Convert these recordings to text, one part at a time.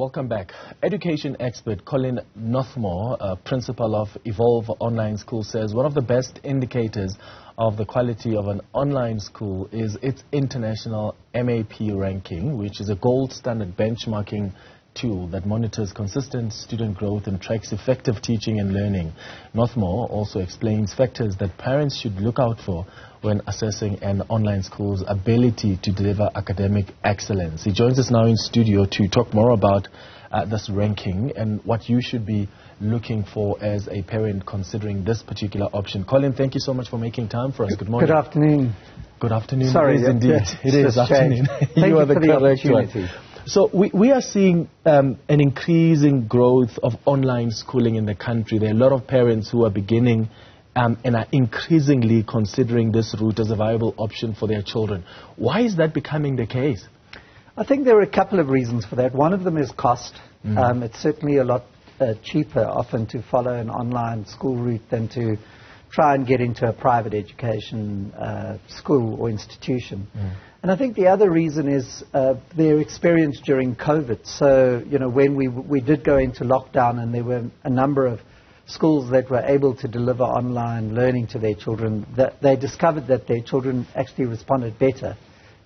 Welcome back. Education expert Colin Northmore, principal of Evolve Online School, says one of the best indicators of the quality of an online school is its international M.A.P ranking, which is a gold standard benchmarking tool that monitors consistent student growth and tracks effective teaching and learning. Northmore also explains factors that parents should look out for when assessing an online school's ability to deliver academic excellence. He joins us now in studio to talk more about this ranking and what you should be looking for as a parent considering this particular option. Colin, thank you so much for making time for us. Good morning. Good afternoon. Good afternoon. Sorry, it is indeed. It is afternoon. You are the for the correct opportunity. one. So we are seeing an increasing growth of online schooling in the country. There are a lot of parents who are beginning and are increasingly considering this route as a viable option for their children. Why is that becoming the case? I think there are a couple of reasons for that. One of them is cost. It's certainly a lot cheaper often to follow an online school route than to try and get into a private education school or institution. And I think the other reason is their experience during COVID. So, you know, when we did go into lockdown and there were a number of schools that were able to deliver online learning to their children, that they discovered that their children actually responded better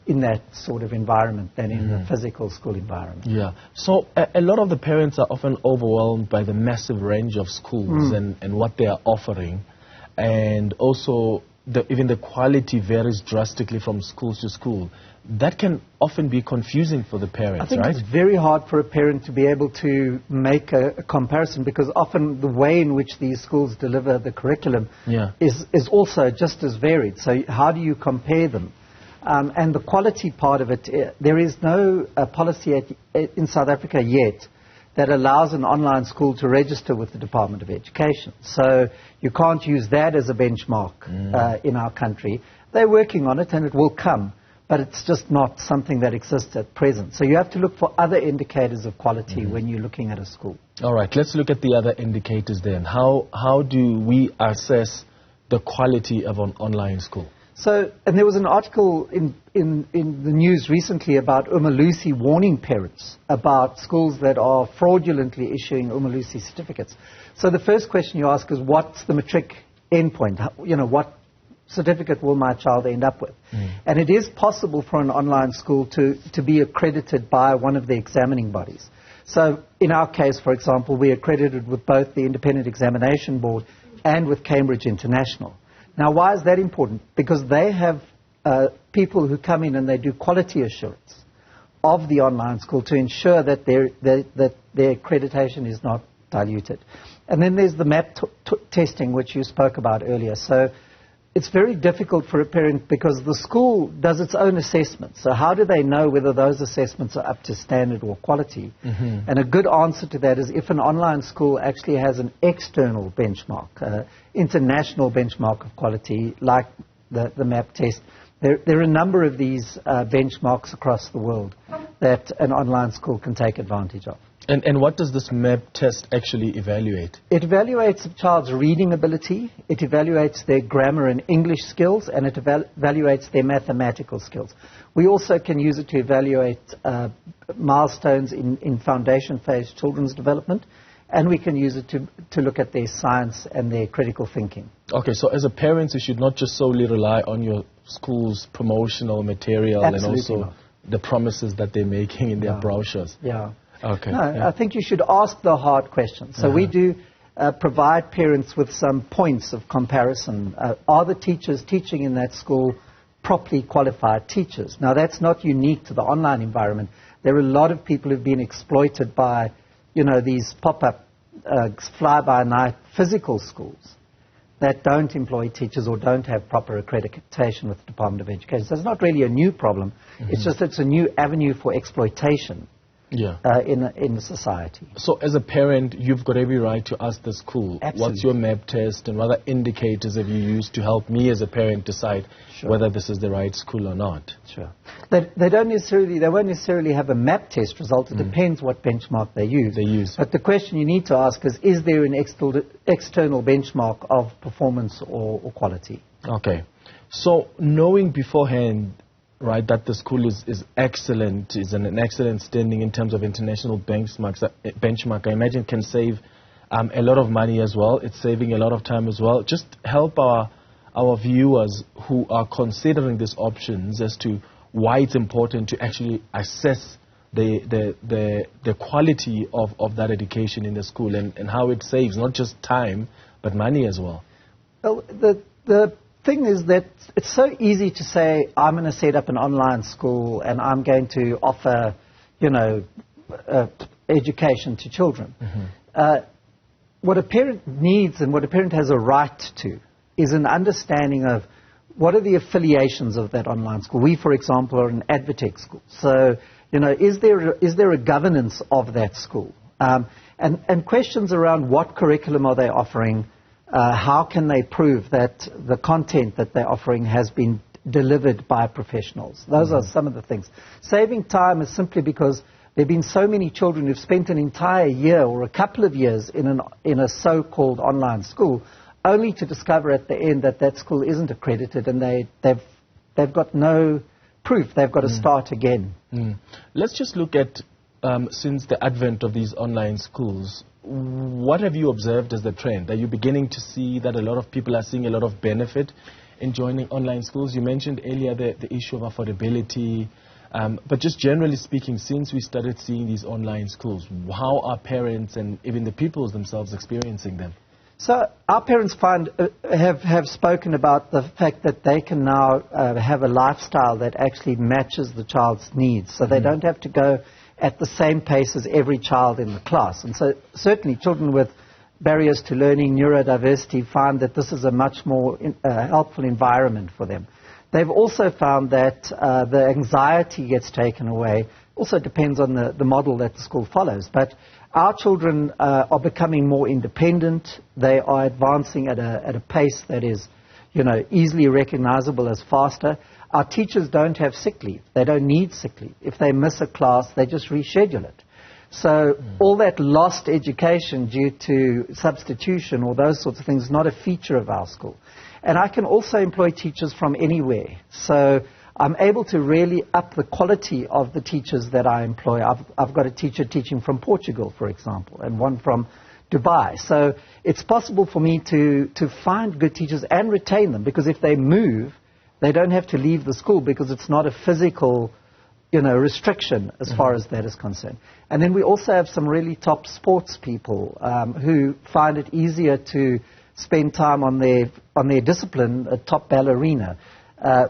in that sort of environment than in the physical school environment. Yeah. So a lot of the parents are often overwhelmed by the massive range of schools and what they are offering. And also, even the quality varies drastically from school to school. That can often be confusing for the parents, I think right? it's very hard for a parent to be able to make a comparison because often the way in which these schools deliver the curriculum is also just as varied. So how do you compare them? And the quality part of it, there is no policy in South Africa yet that allows an online school to register with the Department of Education. So you can't use that as a benchmark in our country. They're working on it and it will come, but it's just not something that exists at present. So you have to look for other indicators of quality when you're looking at a school. All right, let's look at the other indicators then. How do we assess the quality of an online school? So, and there was an article in the news recently about Umalusi warning parents about schools that are fraudulently issuing Umalusi certificates. So the first question you ask is, what's the matric endpoint? You know, what certificate will my child end up with? And it is possible for an online school to be accredited by one of the examining bodies. So in our case, for example, we're accredited with both the Independent Examination Board and with Cambridge International. Now, why is that important? Because they have people who come in and they do quality assurance of the online school to ensure that their accreditation is not diluted. And then there's the M.A.P testing, which you spoke about earlier. So it's very difficult for a parent because the school does its own assessments. So how do they know whether those assessments are up to standard or quality? And a good answer to that is if an online school actually has an external benchmark, international benchmark of quality, like the M.A.P test. There are a number of these benchmarks across the world that an online school can take advantage of. And what does this M.A.P test actually evaluate? It evaluates a child's reading ability, it evaluates their grammar and English skills, and it evaluates their mathematical skills. We also can use it to evaluate milestones in foundation phase children's development, and we can use it to look at their science and their critical thinking. Okay, so as a parent, you should not just solely rely on your school's promotional material and also the promises that they're making in their brochures. Okay. No, I think you should ask the hard questions. So we do provide parents with some points of comparison. Are the teachers teaching in that school properly qualified teachers? Now, that's not unique to the online environment. There are a lot of people who've been exploited by, you know, these pop-up, fly-by-night physical schools that don't employ teachers or don't have proper accreditation with the Department of Education. So it's not really a new problem. It's just it's a new avenue for exploitation. In society. So as a parent, you've got every right to ask the school, what's your M.A.P test and what other indicators have you used to help me as a parent decide whether this is the right school or not? They won't necessarily have a M.A.P test result. It depends what benchmark they use. But the question you need to ask is there an external benchmark of performance or quality? Okay. So knowing beforehand right, that the school is excellent, is in an excellent standing in terms of international benchmark. I imagine can save a lot of money as well. It's saving a lot of time as well. Just help our viewers who are considering these options as to why it's important to actually assess the quality of that education in the school and how it saves not just time but money as well. Well, the thing is that it's so easy to say, I'm going to set up an online school and I'm going to offer, education to children. Mm-hmm. What a parent needs and what a parent has a right to is an understanding of what are the affiliations of that online school. We, for example, are an Advotech school. So, is there a governance of that school? And questions around what curriculum are they offering, how can they prove that the content that they're offering has been delivered by professionals? Those are some of the things. Saving time is simply because there have been so many children who've spent an entire year or a couple of years in a so-called online school, only to discover at the end that school isn't accredited and they've got no proof. They've got to start again. Let's just look at, since the advent of these online schools, what have you observed as the trend? Are you beginning to see that a lot of people are seeing a lot of benefit in joining online schools? You mentioned earlier the issue of affordability, but just generally speaking, since we started seeing these online schools, how are parents and even the pupils themselves experiencing them? So our parents have spoken about the fact that they can now have a lifestyle that actually matches the child's needs, so they don't have to go at the same pace as every child in the class. And so certainly children with barriers to learning, neurodiversity, find that this is a much more helpful environment for them. They've also found that the anxiety gets taken away. Also depends on the model that the school follows. But our children are becoming more independent. They are advancing at a pace that is, easily recognizable as faster. Our teachers don't have sick leave. They don't need sick leave. If they miss a class, they just reschedule it. So all that lost education due to substitution or those sorts of things is not a feature of our school. And I can also employ teachers from anywhere. So I'm able to really up the quality of the teachers that I employ. I've got a teacher teaching from Portugal, for example, and one from Dubai. So it's possible for me to find good teachers and retain them, because if they move, they don't have to leave the school because it's not a physical, restriction as far as that is concerned. And then we also have some really top sports people who find it easier to spend time on their discipline, a top ballerina,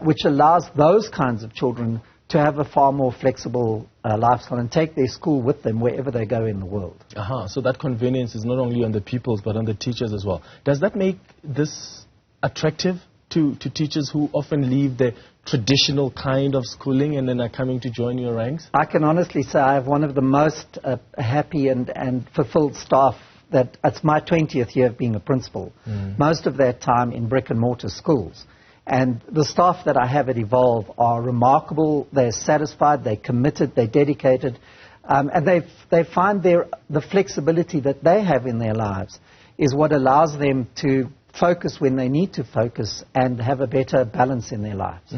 which allows those kinds of children to have a far more flexible lifestyle and take their school with them wherever they go in the world. So that convenience is not only on the pupils but on the teachers as well. Does that make this attractive to teachers who often leave the traditional kind of schooling and then are coming to join your ranks? I can honestly say I have one of the most happy and fulfilled staff. That it's my 20th year of being a principal, most of that time in brick and mortar schools. And the staff that I have at Evolve are remarkable. They're satisfied, they're committed, they're dedicated, and they find the flexibility that they have in their lives is what allows them to focus when they need to focus and have a better balance in their lives.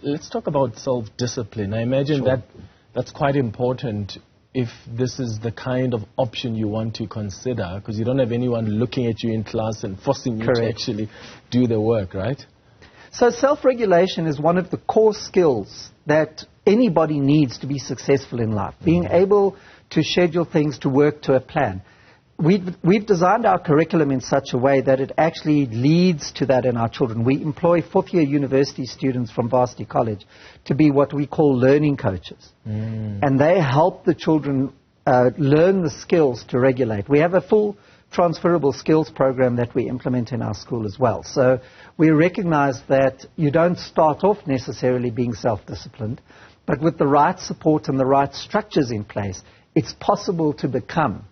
Let's talk about self-discipline. I imagine that's quite important if this is the kind of option you want to consider, because you don't have anyone looking at you in class and forcing you to actually do the work, right? So self-regulation is one of the core skills that anybody needs to be successful in life, being able to schedule things to work to a plan. We've designed our curriculum in such a way that it actually leads to that in our children. We employ fourth-year university students from Varsity College to be what we call learning coaches. And they help the children learn the skills to regulate. We have a full transferable skills program that we implement in our school as well. So we recognize that you don't start off necessarily being self-disciplined, but with the right support and the right structures in place, it's possible to become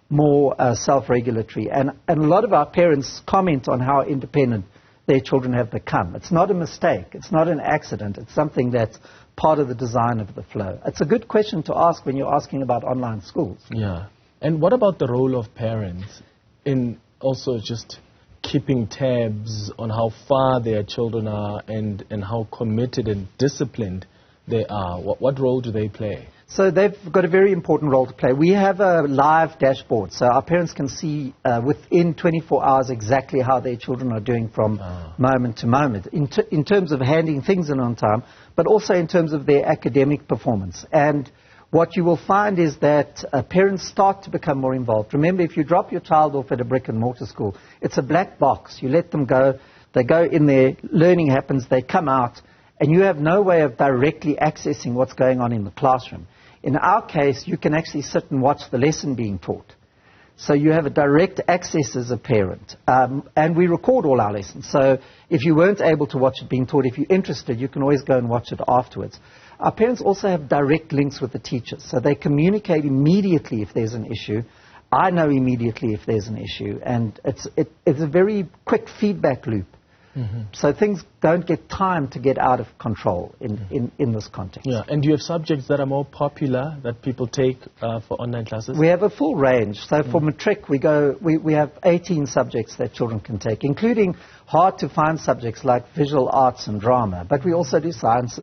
more self-regulatory. And a lot of our parents comment on how independent their children have become. It's not a mistake. It's not an accident. It's something that's part of the design of the flow. It's a good question to ask when you're asking about online schools. Yeah. And what about the role of parents in also just keeping tabs on how far their children are and how committed and disciplined they are, what role do they play? So they've got a very important role to play. We have a live dashboard, so our parents can see within 24 hours exactly how their children are doing from moment to moment, in terms of handing things in on time, but also in terms of their academic performance. And what you will find is that parents start to become more involved. Remember, if you drop your child off at a brick-and-mortar school, it's a black box. You let them go, they go in there, learning happens, they come out, and you have no way of directly accessing what's going on in the classroom. In our case, you can actually sit and watch the lesson being taught. So you have a direct access as a parent. And we record all our lessons. So if you weren't able to watch it being taught, if you're interested, you can always go and watch it afterwards. Our parents also have direct links with the teachers. So they communicate immediately if there's an issue. I know immediately if there's an issue. And it's a very quick feedback loop. So things don't get time to get out of control in this context. Yeah, and do you have subjects that are more popular that people take for online classes? We have a full range. So for matric, we have 18 subjects that children can take, including hard-to-find subjects like visual arts and drama. But we also do science.